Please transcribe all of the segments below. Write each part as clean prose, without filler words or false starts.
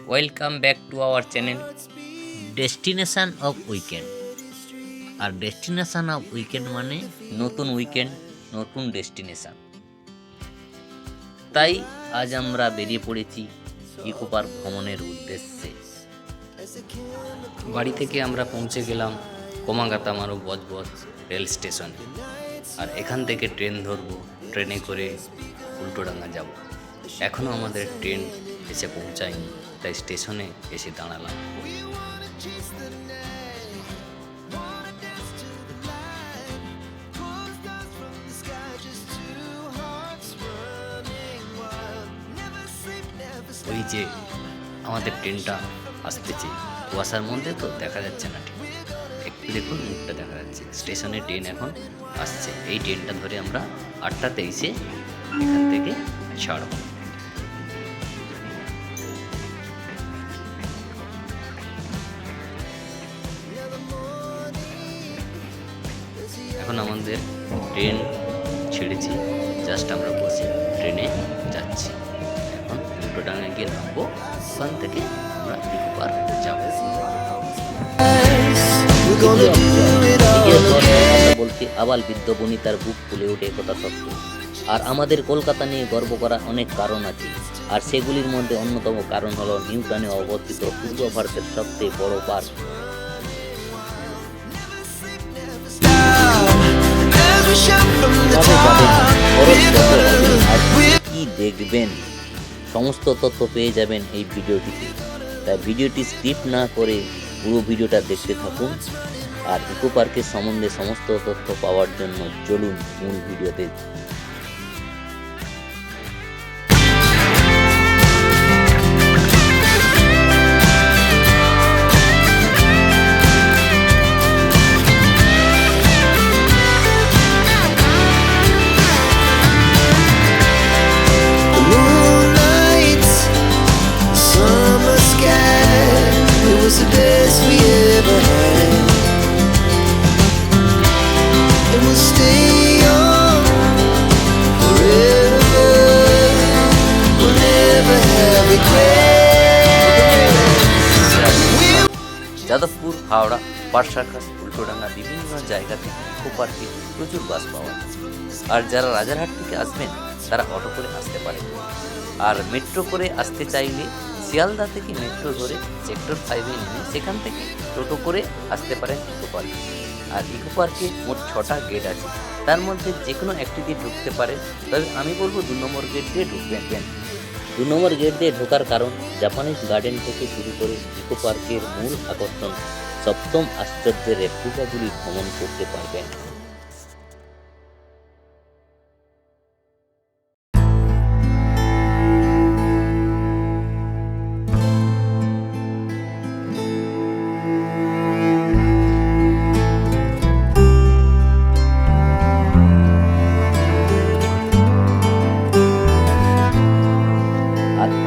Welcome back to our channel destination of weekend. আর destination of weekend মানে নতুন weekend, নতুন ডেস্টিনেশন। তাই আজ আমরা বেরিয়ে পড়েছি ইকো পার্ক ভ্রমণের উদ্দেশ্যে। বাড়ি থেকে আমরা পৌঁছে গেলাম কোমাগাতা মারু বজবজ রেল স্টেশনে। আর এখান থেকে ট্রেন ধরবো, ট্রেনে করে উল্টোডাঙ্গা যাব। এখনও আমাদের ট্রেন এসে পৌঁছায়নি, তাই স্টেশনে এসে দাঁড়ালাম। ওই যে আমাদের ট্রেনটা আসতেছে, কুয়াশার মধ্যে তো দেখা যাচ্ছে না ঠিক, একটু দেখুন মুখটা দেখা যাচ্ছে। স্টেশনে ট্রেন এখন আসছে, এই ট্রেনটা ধরে আমরা 8:23 এখান থেকে ছাড়ব। এখন আমাদের ট্রেন ছেড়েছি, জাস্ট আমরা বসে ট্রেনে যাচ্ছি। এখন উল্টোডাঙ্গায় গিয়ে নামবো, ওখান থেকে আমরা ইকো পার্ক যাবো। বলতে আবাল বৃদ্ধ বনিতার বুক ফুলে ওঠে একথা সত্য। আর আমাদের কলকাতা নিয়ে গর্ব করার অনেক কারণ আছে, আর সেগুলির মধ্যে অন্যতম কারণ হলো নিউটানে অবস্থিত পূর্ব ভারতের সবচেয়ে বড় পার্ক। কি দেখবেন, সমস্ত তথ্য পেয়ে যাবেন এই ভিডিওটিতে। তাই ভিডিওটি স্কিপ না করে পুরো ভিডিওটা দেখতে থাকুন। আর ইকো পার্কের সম্বন্ধে সমস্ত তথ্য পাওয়ার জন্য চলুন মূল ভিডিওতে। যাদবপুর, হাওড়া, পাটসার্কাস, উল্টোডাঙ্গা বিভিন্ন জায়গা থেকে ইকো পার্কে প্রচুর বাস পাওয়া যায়। আর যারা রাজারহাট থেকে আসবেন তারা অটো করে আসতে পারেন। আর মেট্রো করে আসতে চাইলে শিয়ালদা থেকে মেট্রো ধরে সেক্টর 5-এ নেমে সেখান থেকে টোটো করে আসতে পারেন ইকো পার্কে। আর ইকো পার্কে মোট 6টা গেট আছে, তার মধ্যে যে কোনো একটি দিয়ে ঢুকতে পারেন, তবে আমি বলবো 2 নম্বর গেট দিয়ে ঢুকবেন। 2 নম্বর গেট দিয়ে ঢোকার কারণ জাপানিজ গার্ডেন থেকে শুরু করে ইকো পার্কের মূল আকর্ষণ সপ্তম আশ্চর্যের রেপ্লিকাগুলি ভ্রমণ করতে পারবেন।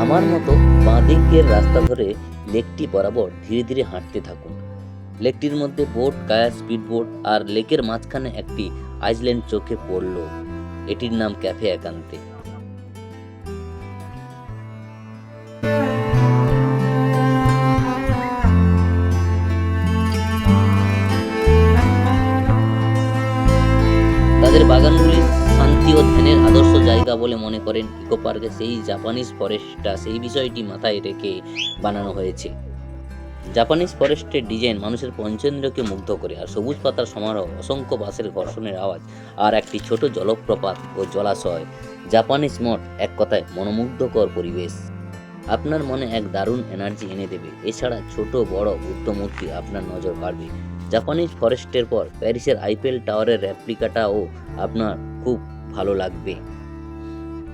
আমার মতো বাঁদিকের রাস্তা ধরে লেকটি বরাবর ধীরে ধীরে হাঁটতে থাকুন। লেকটির মধ্যে বোট, কায়াক, স্পিড বোট আর লেকের মাঝখানে একটি আইল্যান্ড চোখে পড়ল। এটির নাম ক্যাফে একান্তে। তাদের বাগানগুলি শান্তি ও ধ্যানের আদর্শ জায়গা বলে মনে করেন ইকো পার্কে সেই জাপানিজ ফরেস্টটা, সেই বিষয়টি মাথায় রেখে বানানো হয়েছে। জাপানিজ ফরেস্টের ডিজাইন মানুষের পঞ্চেন্দ্রিয়কে মুগ্ধ করে, আর সবুজ পাতার সমারোহ, অসংখ্য বাসের ঘর্ষণের আওয়াজ আর একটি ছোট জলপ্রপাত ও জলাশয়, জাপানিজ মঠ, এক কথায় মনোমুগ্ধকর পরিবেশ। আপনার মনে এক দারুণ এনার্জি এনে দেবে। এছাড়া ছোট বড় বুদ্ধ মূর্তি আপনার নজর কাড়বে। জাপানিজ ফরেস্টের পর প্যারিসের আইফেল টাওয়ারের রেপ্লিকাটাও আপনার খুব ভালো লাগবে।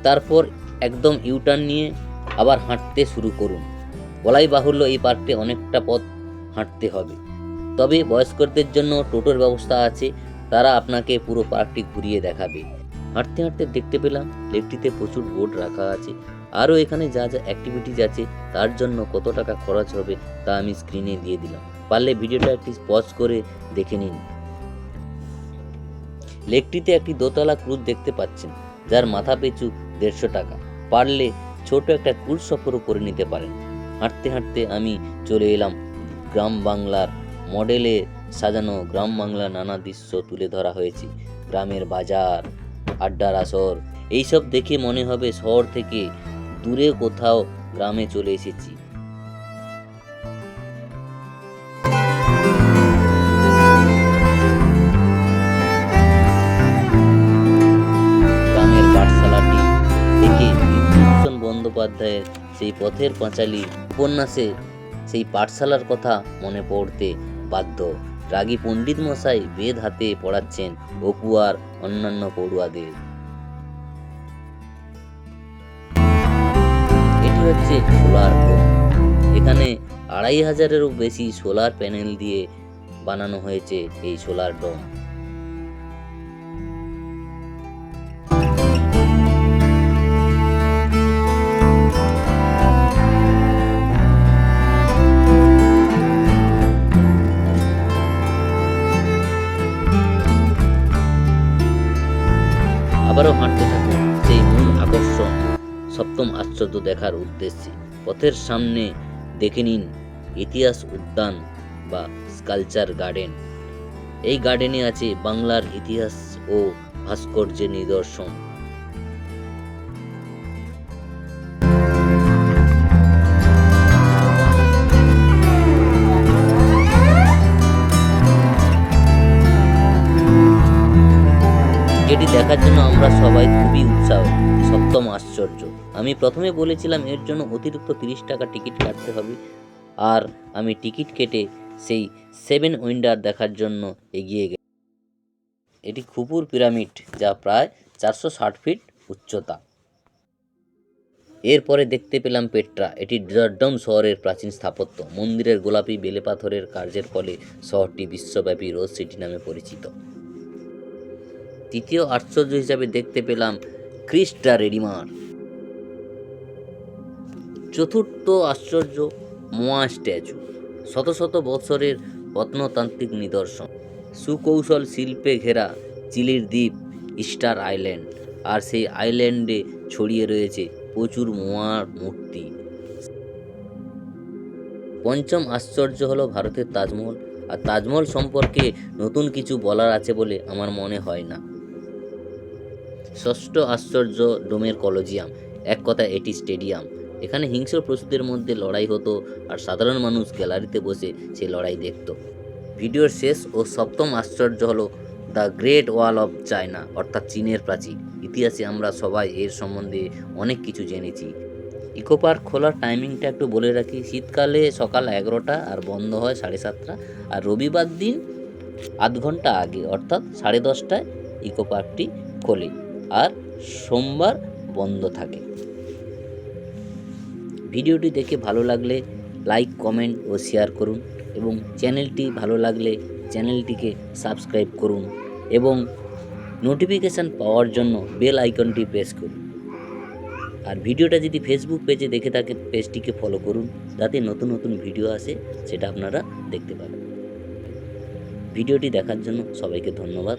তারপর একদম ইউটার্ন নিয়ে আবার হাঁটতে শুরু করুন। বলাই বাহুল্য এই পার্কটি অনেকটা পথ হাঁটতে হবে, তবে বয়স্কদের জন্য টোটোর ব্যবস্থা আছে, তারা আপনাকে পুরো পার্কটি ঘুরিয়ে দেখাবে। হাঁটতে হাঁটতে দেখতে পেলাম লেকটিতে প্রচুর বোট রাখা আছে। আরও এখানে যা যা অ্যাক্টিভিটিজ আছে তার জন্য কত টাকা খরচ হবে তা আমি স্ক্রিনে দিয়ে দিলাম, পারলে ভিডিওটা একটি পজ করে দেখে নিন। লেকটিতে একটি দোতলা ক্রুজ দেখতে পাচ্ছেন, যার মাথা পিছু 150 টাকা। পারলে ছোট একটা ক্রুজ সফরও করে নিতে পারেন। হাঁটতে হাঁটতে আমি চলে এলাম গ্রাম বাংলার মডেলে সাজানো গ্রাম বাংলার নানা দৃশ্য তুলে ধরা হয়েছে। গ্রামের বাজার, আড্ডার আসর, এইসব দেখে মনে হবে শহর থেকে দূরে কোথাও গ্রামে চলে এসেছি। গ্রামের পাঠশালাটি থেকে বিভূতিভূষণ বন্দ্যোপাধ্যায়ের সেই পথের পাঁচালী উপন্যাসে সেই পাঠশালার কথা মনে পড়তে বাধ্য। রাগী পণ্ডিত মশাই বেদ হাতে পড়াচ্ছেন অপু আর অন্যান্য পড়ুয়াদের। এটি হচ্ছে সোলার ডোম। এখানে 2500-এরও বেশি সোলার প্যানেল দিয়ে বানানো হয়েছে এই সোলার ডোম। আবারও হাঁটতে থাকুন সেই মূল আকর্ষণ সপ্তম আশ্চর্য দেখার উদ্দেশ্যে। পথের সামনে দেখে নিন ইতিহাস উদ্যান বা স্কালচার গার্ডেন। এই গার্ডেনে আছে বাংলার ইতিহাস ও ভাস্কর্যের নিদর্শন। যেটি দেখার জন্য আমরা সবাই খুবই উৎসাহ। সপ্তম আশ্চর্য, আমি প্রথমে বলেছিলাম এর জন্য অতিরিক্ত 30 টাকা টিকিট কাটতে হবে, আর আমি টিকিট কেটে সেই 7 উইন্ডার দেখার জন্য এগিয়ে গেলাম। এটি খুপুর পিরামিড, যা প্রায় 460 ফিট উচ্চতা। এরপরে দেখতে পেলাম পেট্রা। এটি জর্ডান শহরের প্রাচীন স্থাপত্য। মন্দিরের গোলাপি বেলে পাথরের কার্যের ফলে শহরটি বিশ্বব্যাপী রোজ সিটি নামে পরিচিত। তৃতীয় আশ্চর্য হিসাবে দেখতে পেলাম ক্রিস্ট দ্য রেডিমার। চতুর্থ আশ্চর্য মোয়া স্ট্যাচু, শত শত বছরের প্রত্নতান্ত্রিক নিদর্শন। সুকৌশল শিল্পে ঘেরা চিলির দ্বীপ ইস্টার আইল্যান্ড, আর সেই আইল্যান্ডে ছড়িয়ে রয়েছে প্রচুর মোয়ার মূর্তি। পঞ্চম আশ্চর্য হলো ভারতের তাজমহল, আর তাজমহল সম্পর্কে নতুন কিছু বলার আছে বলে আমার মনে হয় না। ষষ্ঠ আশ্চর্য ডোমের কলোজিয়াম, এক কথায় এটি স্টেডিয়াম। এখানে হিংস্র পশুদের মধ্যে লড়াই হতো, আর সাধারণ মানুষ গ্যালারিতে বসে সেই লড়াই দেখত। ভিডিওর শেষ ও সপ্তম আশ্চর্য হলো the great wall of China, অর্থাৎ চীনের প্রাচীর। ইতিহাসে আমরা সবাই এর সম্বন্ধে অনেক কিছু জেনেছি। ইকো পার্ক খোলার টাইমিংটা একটু বলে রাখি। শীতকালে সকাল 11টা আর বন্ধ হয় 7:30, আর রবিবার দিন আধ ঘন্টা আগে অর্থাৎ 10:30টায় ইকো পার্কটি খোলে, আর সোমবার বন্ধ থাকে। ভিডিওটি দেখে ভালো লাগলে লাইক, কমেন্ট ও শেয়ার করুন, এবং চ্যানেলটি ভালো লাগলে চ্যানেলটিকে সাবস্ক্রাইব করুন, এবং নোটিফিকেশান পাওয়ার জন্য বেল আইকনটি প্রেস করুন। আর ভিডিওটা যদি ফেসবুক পেজে দেখে থাকেন, পেজটিকে ফলো করুন, যাতে নতুন নতুন ভিডিও আসে সেটা আপনারা দেখতে পাবেন। ভিডিওটি দেখার জন্য সবাইকে ধন্যবাদ।